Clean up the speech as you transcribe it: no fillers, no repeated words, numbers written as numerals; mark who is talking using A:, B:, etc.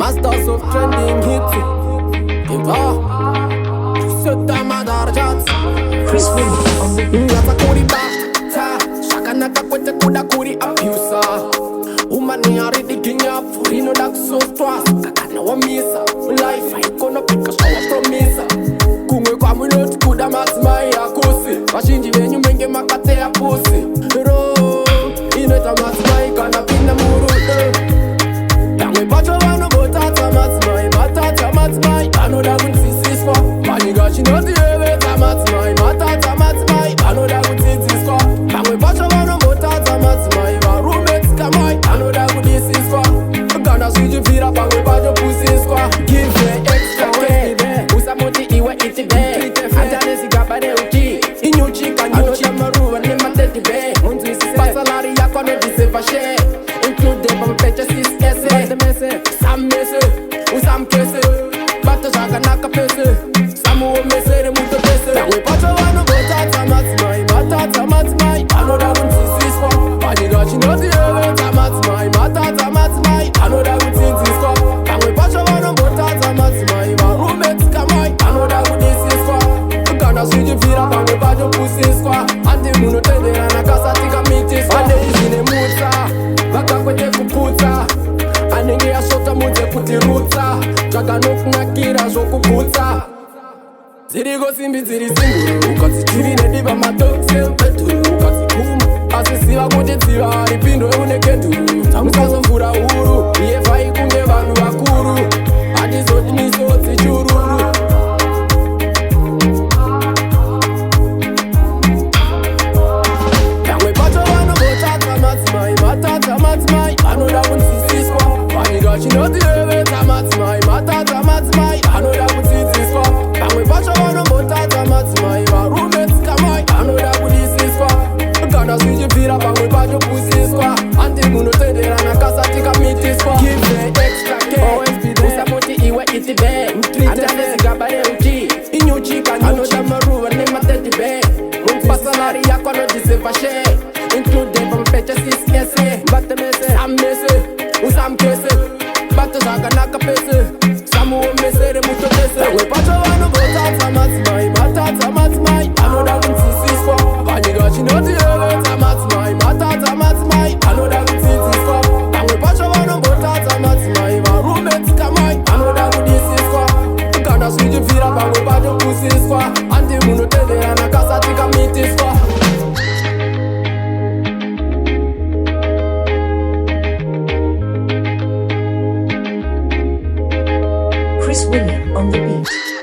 A: masters of trending hits.
B: ChrisWilliam on the beat.
A: Kuri bata shaka nakakwete kuda kuri abuser umani aridi kinya furino dak so stress kakana wa misa life haikono pika shawa promisa kumwe kwa mwinoti kuda Madzimai yakusi vashinji venyu menge makate ya pusi ro inoita Madzimai kana pinda murudo yamwe pacho vano botata Madzimai matata Madzimai anoda kunsisiswa vaniga chinotiyevedza Madzimai matata Madzimai anoda kudzidziswa vamwe pacho vanombotadza Madzimai varume tsikamai anoda kudisiswa kana zvichibvira pamwe pacho pusiswa give the extra care usamoti iwe itive handanesigaba reuti inyuchika nyucha maruva nematedhibe pasalari yako anodhiseva share include pamapurchases ese samese usamkese bata zvakanaka pese samuomesere mutopese vamwe pacho vanombotadza Madzimai matadza Madzimai anoda kunzwisiswa vanyika chinotiyevedza Madzimai matadza Madzimai anoda kudzidziswa vamwe pacho vanombotadza Madzimai varume tsikamai anoda kudisiswa kana zvichibvira pamwe pacho pusiswa handi munotenderana kasatika mitiswa neizvine mutsa vakakwete kuputsa anenge yasvota munze kuti rutsa zvakanokunakira zvokugutsa dziriko simbi dziri singuru ukadzichiri nediva madokse peturu ukadzikuma asi ziva kuti dziva ripindwe une kenduru tamusazomvura huru yevhai kunge vanhu vakuru hatizoti misodzi chururu vamwe pacho vanombotadza Madzimai matadza Madzimai anoda kunzwisiswa vanyika chinotiyevedza Madzimai matadza Madzimai anoda kudzidziswa vamwe pacho vanombotadza Madzimai varume tsikamai anoda kudisiswa kana zvichibvira pamwe pacho pusiswa handi munotenderana kasati kamitiswa give the extra care usapoti iwe itive handanesigaba reuti inyuchika nyucha maruva nematedhibe pasalari yako anodhiseva share include pamapurchases ese mbatemese samese usamkese bata zvakanaka pese samuomesere mutopese vamwe pacho vanombotadza Madzimai matadza Madzimai anoda kunzwisiswa vanyika chinotiyevedza Madzimai matadza Madzimai anoda kudzidziswa vamwe pacho vanombotadza Madzimai varume tsikamai anoda kudisiswa kana zvichibvira pamwe pacho pusiswa handi munotenderana kasati kamitiswa
B: ChrisWilliam on the beat.